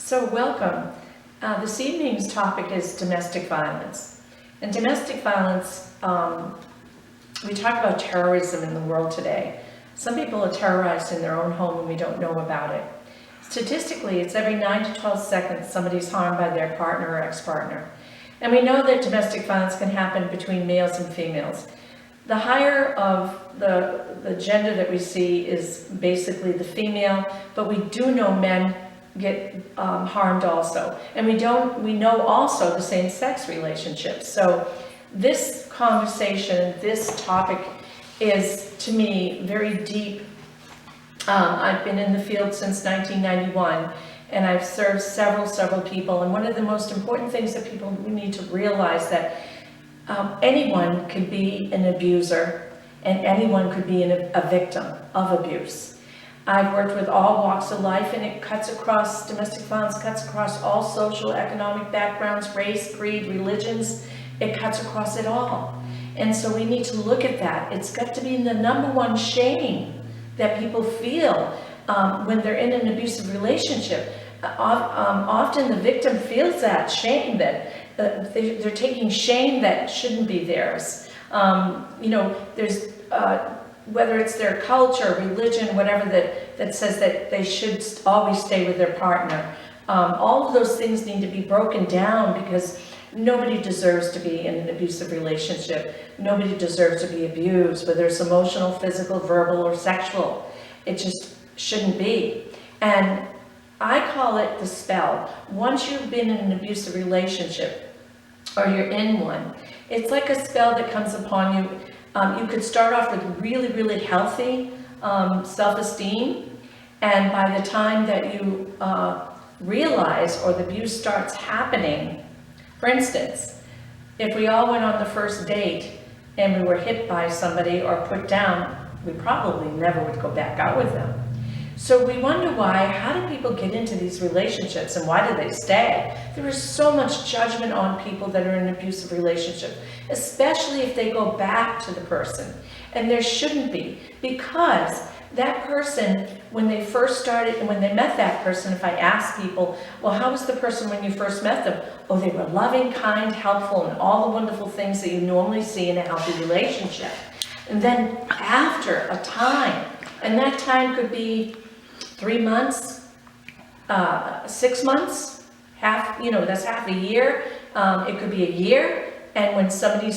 So welcome. This evening's topic is domestic violence. And domestic violence, we talk about terrorism in the world today. Some people are terrorized in their own home and we don't know about it. Statistically, it's every 9 to 12 seconds somebody's harmed by their partner or ex-partner. And we know that domestic violence can happen between males and females. The higher of the gender that we see is basically the female, but we do know men get harmed also. And we know also the same-sex relationships. So this conversation, this topic is, to me, very deep. I've been in the field since 1991, and I've served several people. And one of the most important things that people need to realize that anyone could be an abuser, and anyone could be a victim of abuse. I've worked with all walks of life, and it cuts across, domestic violence cuts across all social, economic backgrounds, race, creed, religions. It cuts across it all. And so we need to look at that. It's got to be the number one shame that people feel when they're in an abusive relationship. Often the victim feels that shame, that they're taking shame that shouldn't be theirs. There's whether it's their culture, religion, whatever that says that they should always stay with their partner. All of those things need to be broken down, because nobody deserves to be in an abusive relationship. Nobody deserves to be abused, whether it's emotional, physical, verbal, or sexual. It just shouldn't be. And I call it the spell. Once you've been in an abusive relationship, or you're in one, it's like a spell that comes upon you. You could start off with really healthy self-esteem, and by the time that you realize, or the abuse starts happening, for instance, if we all went on the first date and we were hit by somebody or put down, we probably never would go back out with them. So we wonder why, how do people get into these relationships, and why do they stay? There is so much judgment on people that are in an abusive relationship, especially if they go back to the person. And there shouldn't be, because that person, when they first started, and when they met that person, if I ask people, well, how was the person when you first met them? Oh, they were loving, kind, helpful, and all the wonderful things that you normally see in a healthy relationship. And then after a time, and that time could be 3 months, 6 months, that's half a year. It could be a year. And when somebody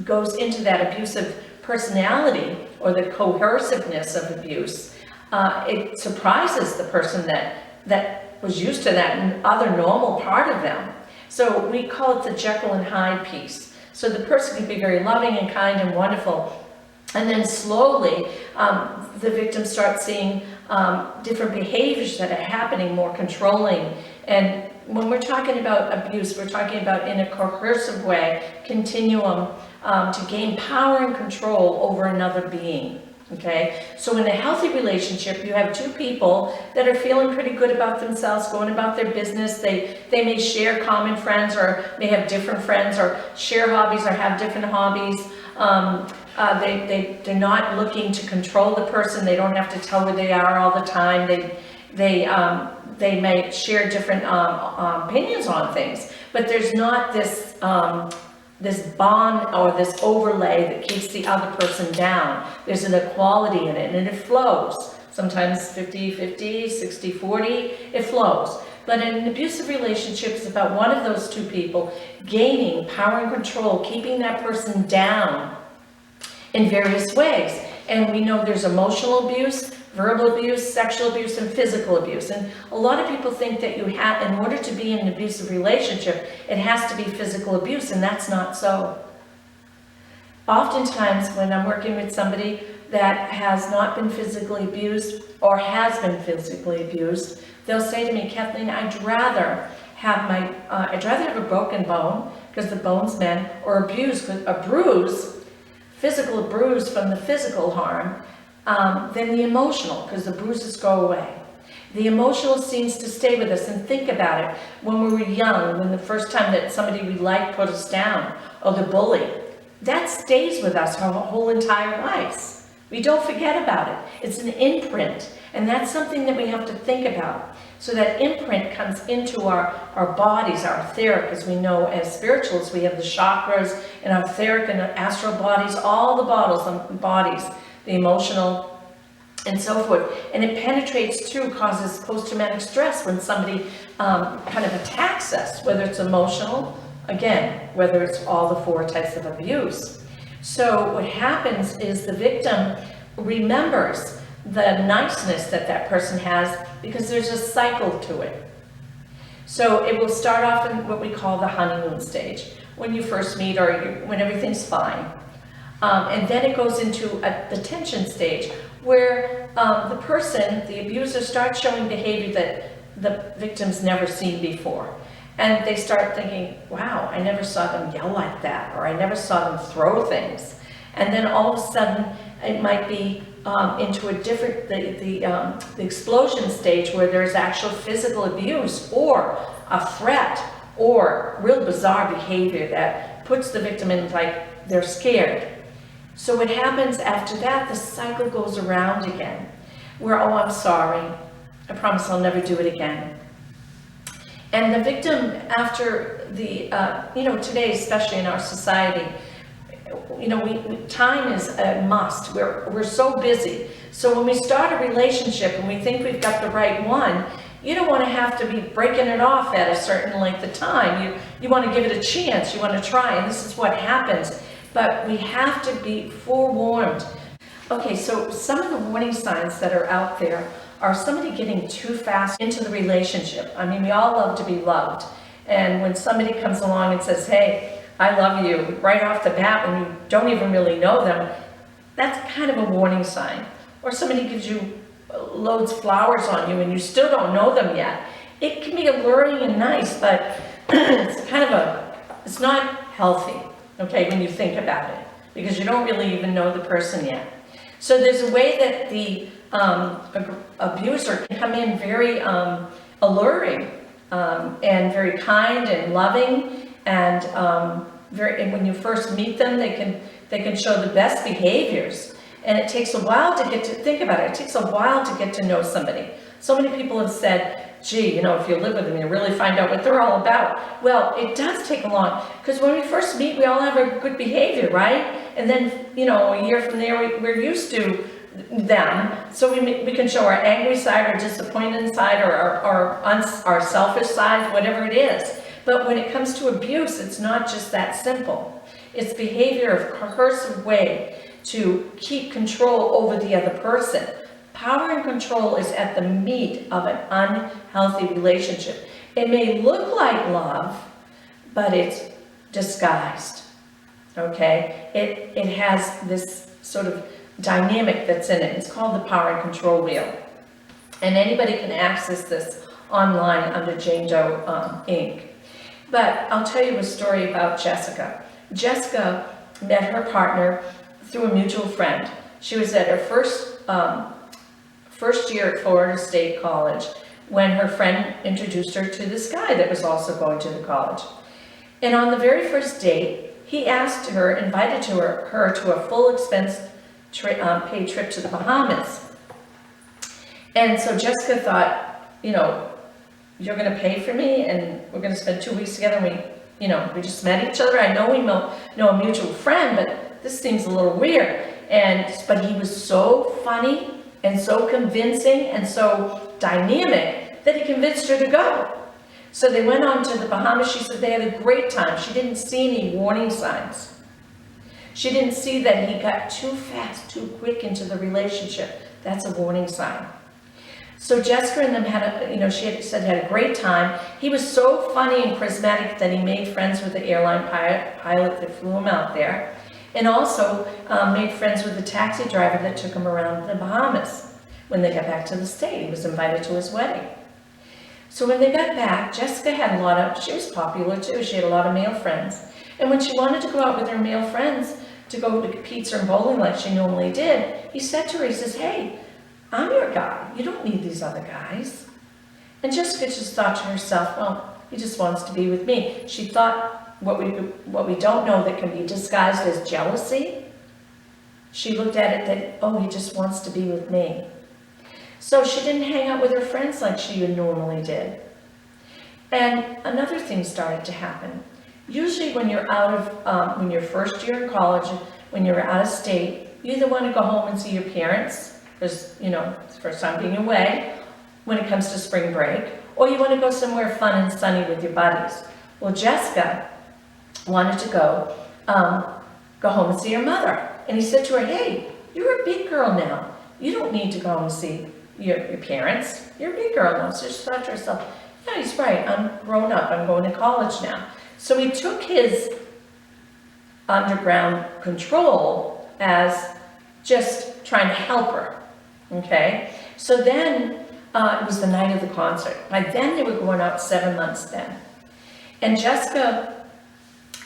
goes into that abusive personality, or the coerciveness of abuse, it surprises the person that was used to that other normal part of them. So we call it the Jekyll and Hyde piece. So the person can be very loving and kind and wonderful, and then slowly the victim starts seeing different behaviors that are happening, more controlling. And when we're talking about abuse, we're talking about in a coercive way, continuum, to gain power and control over another being. Okay, so in a healthy relationship, you have two people that are feeling pretty good about themselves, going about their business. They may share common friends, or may have different friends, or share hobbies, or have different hobbies. They're not looking to control the person. They don't have to tell where they are all the time. They may share different opinions on things, but there's not this bond or this overlay that keeps the other person down. There's an equality in it, and it flows. Sometimes 50-50, 60-40, it flows. But in an abusive relationship, it's about one of those two people gaining power and control, keeping that person down in various ways. And we know there's emotional abuse, verbal abuse, sexual abuse, and physical abuse. And a lot of people think that in order to be in an abusive relationship, it has to be physical abuse, and that's not so. Oftentimes, when I'm working with somebody that has not been physically abused or has been physically abused, they'll say to me, Kathleen, I'd rather have a broken bone, because the bone's mend, or a bruise, physical bruise from the physical harm, than the emotional, because the bruises go away. The emotional seems to stay with us. And think about it, when we were young, when the first time that somebody we liked put us down, or the bully, that stays with us our whole entire lives. We don't forget about it. It's an imprint, and that's something that we have to think about. So that imprint comes into our bodies, our etheric, as we know as spirituals. We have the chakras and our etheric and the astral bodies, all the bodies, the emotional and so forth. And it penetrates through, causes post-traumatic stress when somebody kind of attacks us, whether it's emotional, again, whether it's all the 4 types of abuse. So what happens is the victim remembers the niceness that that person has because there's a cycle to it. So it will start off in what we call the honeymoon stage, when you first meet or when everything's fine. And then it goes into the tension stage where the person, the abuser, starts showing behavior that the victim's never seen before. And they start thinking, wow, I never saw them yell like that, or I never saw them throw things. And then all of a sudden, it might be into a different, the explosion stage where there's actual physical abuse or a threat or real bizarre behavior that puts the victim in like they're scared. So what happens after that, the cycle goes around again, where, oh, I'm sorry, I promise I'll never do it again. And the victim, after the, today, especially in our society, time is a must. We're so busy. So when we start a relationship and we think we've got the right one, you don't want to have to be breaking it off at a certain length of time. You want to give it a chance. You want to try, and this is what happens. But we have to be forewarned. Okay, so some of the warning signs that are out there are somebody getting too fast into the relationship. I mean, we all love to be loved. And when somebody comes along and says, hey, I love you, right off the bat when you don't even really know them, that's kind of a warning sign. Or somebody gives you loads of flowers on you and you still don't know them yet. It can be alluring and nice, but it's not healthy, okay, when you think about it, because you don't really even know the person yet. So there's a way that the abuser can come in very alluring and very kind and loving, and when you first meet them, they can show the best behaviors. And it takes a while to think about it. It takes a while to get to know somebody. So many people have said, gee, if you live with them, you really find out what they're all about. Well, it does take a long, because when we first meet, we all have a good behavior, right? And then, a year from there, we're used to them. So we can show our angry side, or disappointed side, or our selfish side, whatever it is. But when it comes to abuse, it's not just that simple. It's behavior of coercive way to keep control over the other person. Power and control is at the meat of an unhealthy relationship. It may look like love, but it's disguised, okay? It has this sort of dynamic that's in it. It's called the power and control wheel. And anybody can access this online under Jane Doe Inc. But I'll tell you a story about Jessica. Jessica met her partner through a mutual friend. She was at her first year at Florida State College when her friend introduced her to this guy that was also going to the college. And on the very first date, he invited her to a full expense paid trip to the Bahamas. And so Jessica thought, you're going to pay for me and we're going to spend 2 weeks together, and we just met each other. I know we know a mutual friend, but this seems a little weird. But he was so funny and so convincing and so dynamic that he convinced her to go. So they went on to the Bahamas. She said they had a great time. She didn't see any warning signs. She didn't see that he got too fast, too quick into the relationship. That's a warning sign. So Jessica and them she had a great time. He was so funny and charismatic that he made friends with the airline pilot that flew him out there, and also made friends with the taxi driver that took him around the Bahamas. When they got back to the state, he was invited to his wedding. So when they got back, Jessica she was popular too. She had a lot of male friends. And when she wanted to go out with her male friends to go to pizza and bowling like she normally did, he said to her, he says, hey, I'm your guy. You don't need these other guys. And Jessica just thought to herself, well, he just wants to be with me. She thought what we don't know that can be disguised as jealousy. She looked at it that, oh, he just wants to be with me. So she didn't hang out with her friends like she normally did. And another thing started to happen. Usually when you're when you're first year in college, when you're out of state, you either want to go home and see your parents, because, it's the first time being away, when it comes to spring break, or you want to go somewhere fun and sunny with your buddies. Well, Jessica wanted to go home and see her mother. And he said to her, hey, you're a big girl now. You don't need to go home and see your parents. You're a big girl now. So she thought to herself, yeah, he's right. I'm grown up. I'm going to college now. So he took his underground control as just trying to help her, okay? So then, it was the night of the concert. By then, they were going out 7 months then. And Jessica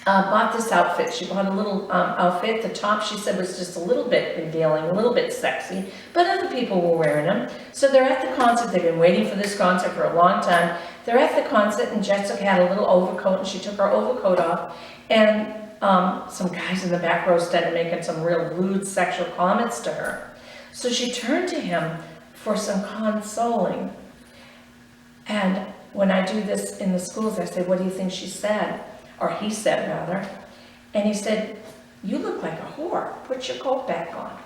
bought this outfit. She bought a little outfit. The top, she said, was just a little bit revealing, a little bit sexy, but other people were wearing them. So they're at the concert. They've been waiting for this concert for a long time. They're at the concert, and Jessica had a little overcoat, and she took her overcoat off, and some guys in the back row started making some real rude sexual comments to her. So she turned to him for some consoling. And when I do this in the schools, I say, what do you think she said? Or he said, rather. And he said, you look like a whore. Put your coat back on.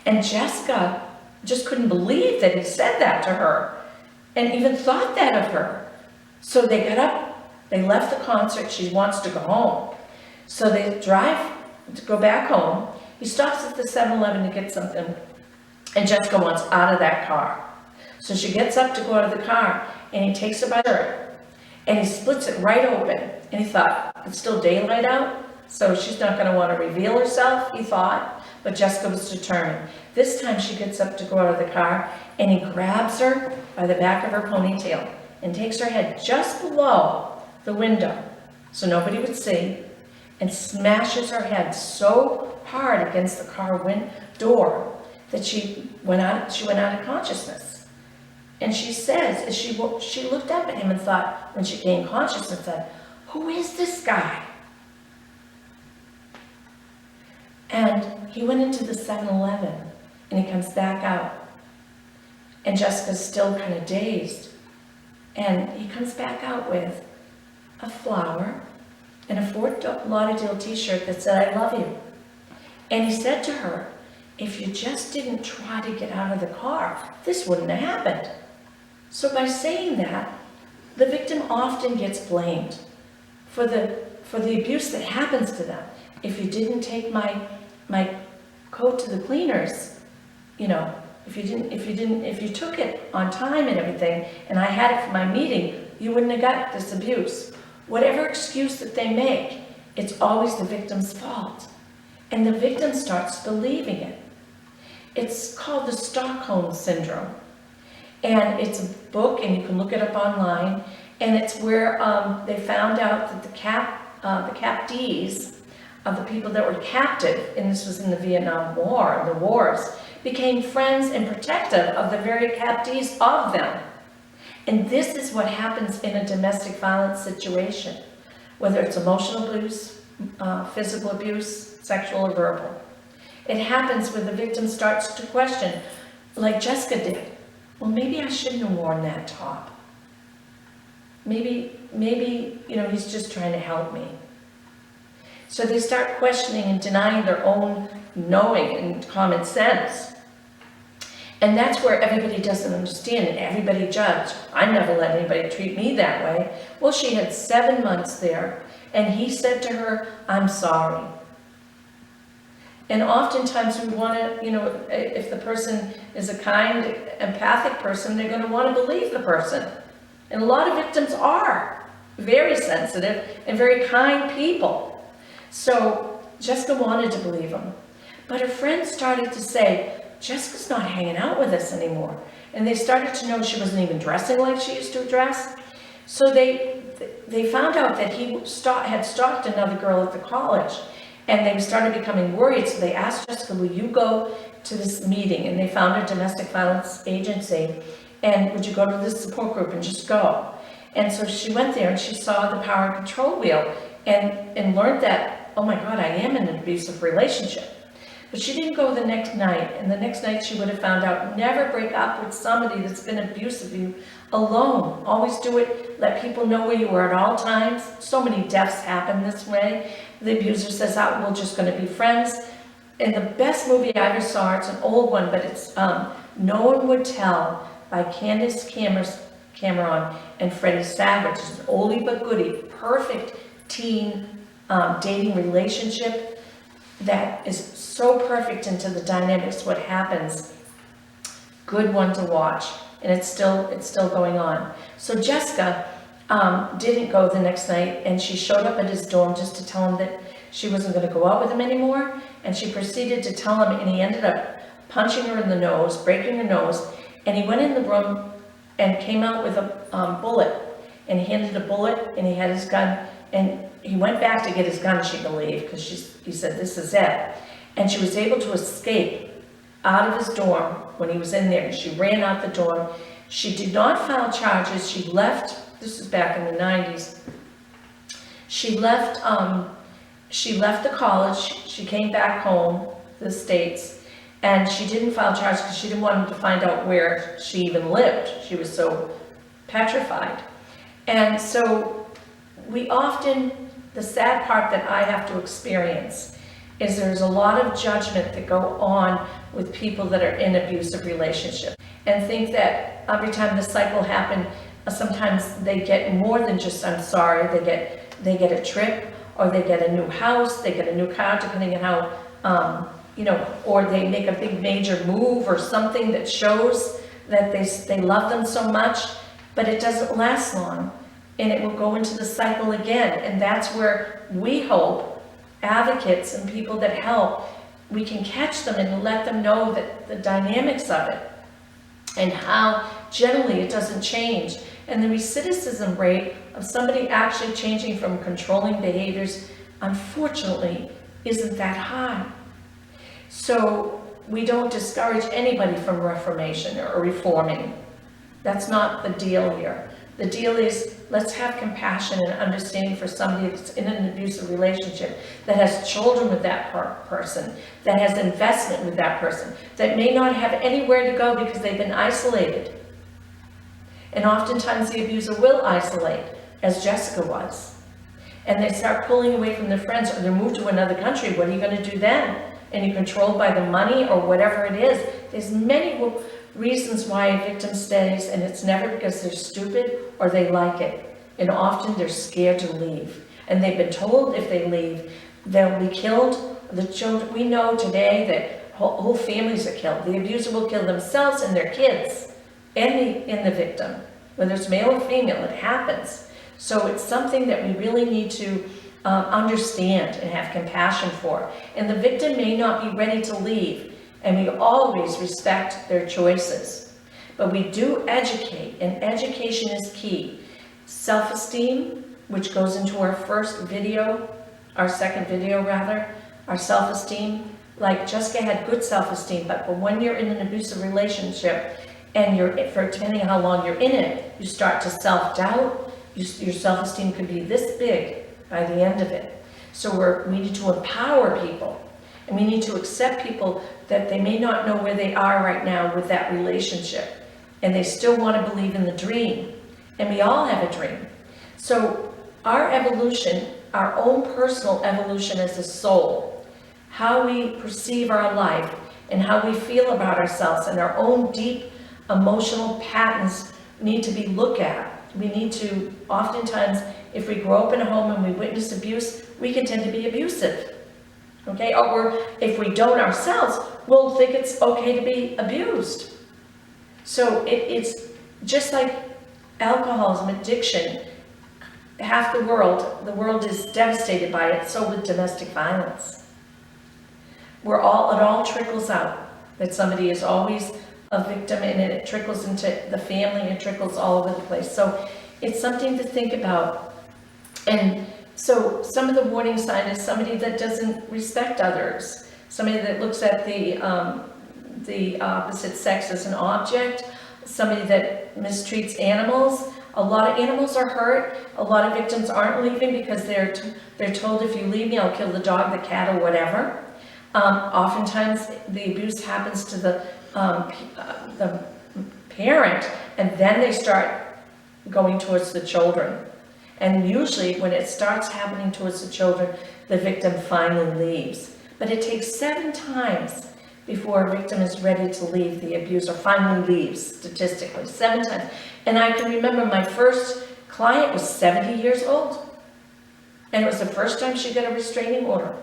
And Jessica just couldn't believe that he said that to her and even thought that of her. So they got up, they left the concert. She wants to go home. So they drive to go back home. He stops at the 7-Eleven to get something, and Jessica wants out of that car. So she gets up to go out of the car, and he takes her by the shirt, and he splits it right open. And he thought, it's still daylight out, so she's not going to want to reveal herself, he thought. But Jessica was determined. This time she gets up to go out of the car, and he grabs her by the back of her ponytail and takes her head just below the window so nobody would see, and smashes her head so hard against the car door that she went out of consciousness. And she says, as she looked up at him and thought, when she gained consciousness, said, who is this guy? And he went into the 7-Eleven, and he comes back out. And Jessica's still kind of dazed. And he comes back out with a flower and a Fort Lauderdale t-shirt that said, I love you. And he said to her, if you just didn't try to get out of the car, this wouldn't have happened. So by saying that, the victim often gets blamed for the abuse that happens to them. If you didn't take my coat to the cleaners, if you took it on time and everything, and I had it for my meeting, you wouldn't have got this abuse. Whatever excuse that they make, it's always the victim's fault. And the victim starts believing it. It's called the Stockholm Syndrome. And it's a book, and you can look it up online. And it's where they found out that the captees of the people that were captive, and this was in the Vietnam War, the wars, became friends and protective of the very captees of them. And this is what happens in a domestic violence situation, whether it's emotional abuse, physical abuse, sexual or verbal. It happens when the victim starts to question, like Jessica did. Well, maybe I shouldn't have worn that top. Maybe, he's just trying to help me. So they start questioning and denying their own knowing and common sense. And that's where everybody doesn't understand and everybody judge. I never let anybody treat me that way. Well, she had 7 months there, and he said to her, I'm sorry. And oftentimes we want to, if the person is a kind, empathic person, they're going to want to believe the person. And a lot of victims are very sensitive and very kind people. So Jessica wanted to believe him. But her friends started to say, Jessica's not hanging out with us anymore. And they started to know she wasn't even dressing like she used to dress. So they found out that he had stalked another girl at the college. And they started becoming worried. So they asked Jessica, will you go to this meeting? And they found a domestic violence agency. And would you go to this support group and just go? And so she went there and she saw the power and control wheel and learned that, oh my God, I am in an abusive relationship. But she didn't go the next night, and the next night she would have found out. Never break up with somebody that's been abusive of you alone. Always do it. Let people know where you are at all times. So many deaths happen this way. The abuser says, "Oh, we're just going to be friends." And the best movie I ever saw, it's an old one, but it's No One Would Tell by Candace Cameron and Freddie Savage. It's an oldie but goodie, perfect teen dating relationship that is so perfect into the dynamics, what happens. Good one to watch, and it's still going on. So Jessica didn't go the next night, and she showed up at his dorm just to tell him that she wasn't going to go out with him anymore, and she proceeded to tell him, and he ended up punching her in the nose, breaking her nose, and he went in the room and came out with a bullet, and he handed a bullet, and he had his gun, and he went back to get his gun, she believed, because he said, "This is it." And she was able to escape out of his dorm when he was in there. She ran out the dorm. She did not file charges. She left, this was back in the 90s. She left the college. She came back home to the States, and she didn't file charges because she didn't want him to find out where she even lived. She was so petrified. And so the sad part that I have to experience is there's a lot of judgment that go on with people that are in abusive relationships, and think that every time the cycle happens, sometimes they get more than just "I'm sorry." They get a trip, or they get a new house, they get a new car, depending on how, or they make a big major move or something that shows that they love them so much, but it doesn't last long, and it will go into the cycle again. And that's where we hope, advocates and people that help, we can catch them and let them know that the dynamics of it and how generally it doesn't change. And the recidivism rate of somebody actually changing from controlling behaviors, unfortunately, isn't that high. So we don't discourage anybody from reformation or reforming. That's not the deal here. The deal is, let's have compassion and understanding for somebody that's in an abusive relationship, that has children with that person, that has investment with that person, that may not have anywhere to go because they've been isolated. And oftentimes the abuser will isolate, as Jessica was. And they start pulling away from their friends, or they move to another country. What are you going to do then? And you're controlled by the money or whatever it is. There's many reasons why a victim stays, and it's never because they're stupid or they like it. And often they're scared to leave. And they've been told if they leave, they'll be killed. The children, we know today that whole families are killed. The abuser will kill themselves and their kids and the victim, whether it's male or female, it happens. So it's something that we really need to understand and have compassion for. And the victim may not be ready to leave, and we always respect their choices. But we do educate, and education is key. Self-esteem, which goes into our second video rather, our self-esteem. Like Jessica had good self-esteem, but when you're in an abusive relationship, and depending on how long you're in it, you start to self-doubt. Your self-esteem could be this big by the end of it. So we need to empower people, and we need to accept people that they may not know where they are right now with that relationship, and they still want to believe in the dream. And we all have a dream. So our evolution, our own personal evolution as a soul, how we perceive our life and how we feel about ourselves, and our own deep emotional patterns need to be looked at. We need to, oftentimes, if we grow up in a home and we witness abuse, we can tend to be abusive. Okay? Or if we don't ourselves, we'll think it's okay to be abused. So it's just like alcoholism, addiction. Half the world is devastated by it, so with domestic violence. It all trickles out, that somebody is always a victim, and it trickles into the family, and trickles all over the place. So it's something to think about. And so some of the warning sign is somebody that doesn't respect others, somebody that looks at the opposite sex as an object, somebody that mistreats animals. A lot of animals are hurt. A lot of victims aren't leaving because they're told, if you leave me, I'll kill the dog, the cat, or whatever. Oftentimes, the abuse happens to the parent, and then they start going towards the children. And usually, when it starts happening towards the children, the victim finally leaves. But it takes 7 times before a victim is ready to leave the abuser, finally leaves, statistically, 7 times. And I can remember my first client was 70 years old. And it was the first time she got a restraining order,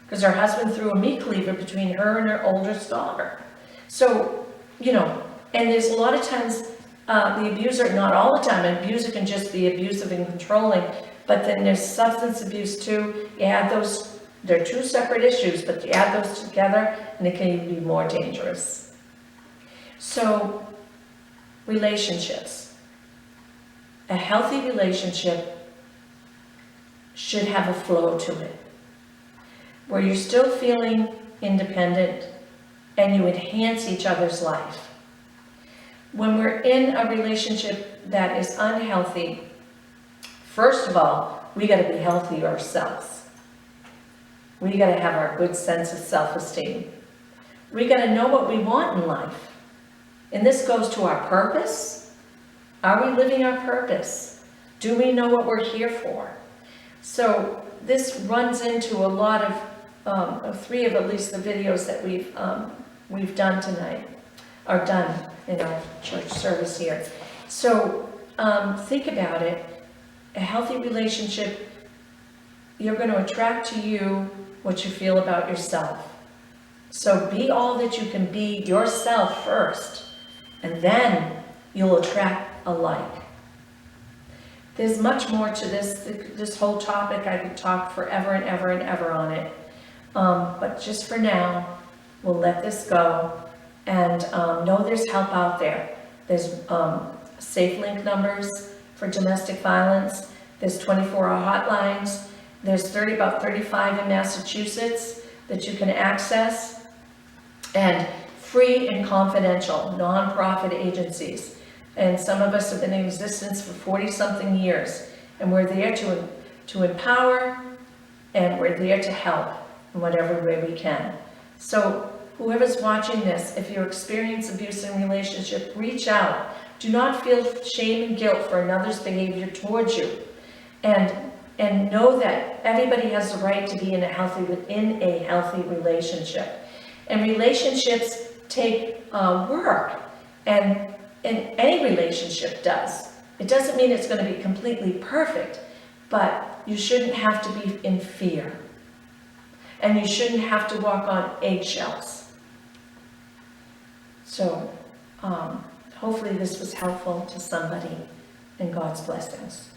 because her husband threw a meat cleaver between her and her oldest daughter. So, you know, and there's a lot of times the abuser, not all the time, an abuser can just be abusive and controlling, but then there's substance abuse too. You add those, they're 2 separate issues, but you add those together and it can even be more dangerous. So, relationships. A healthy relationship should have a flow to it, where you're still feeling independent and you enhance each other's life. When we're in a relationship that is unhealthy, first of all, we got to be healthy ourselves. We got to have our good sense of self-esteem. We got to know what we want in life. And this goes to our purpose. Are we living our purpose? Do we know what we're here for? So this runs into a lot of 3 of at least the videos that we've done tonight, or done in our church service here. So think about it. A healthy relationship, you're going to attract to you what you feel about yourself. So be all that you can be yourself first, and then you'll attract alike. There's much more to this whole topic. I could talk forever and ever and ever on it. But just for now, we'll let this go. And know there's help out there. There's safe link numbers for domestic violence. There's 24-hour hotlines. There's about 35 in Massachusetts that you can access. And free and confidential, nonprofit agencies. And some of us have been in existence for 40-something years. And we're there to empower, and we're there to help in whatever way we can. So whoever's watching this, if you experience abuse in a relationship, reach out. Do not feel shame and guilt for another's behavior towards you. And know that everybody has the right to be in a healthy relationship. And relationships take work. And any relationship does. It doesn't mean it's going to be completely perfect, but you shouldn't have to be in fear. And you shouldn't have to walk on eggshells. So, hopefully this was helpful to somebody, and God's blessings.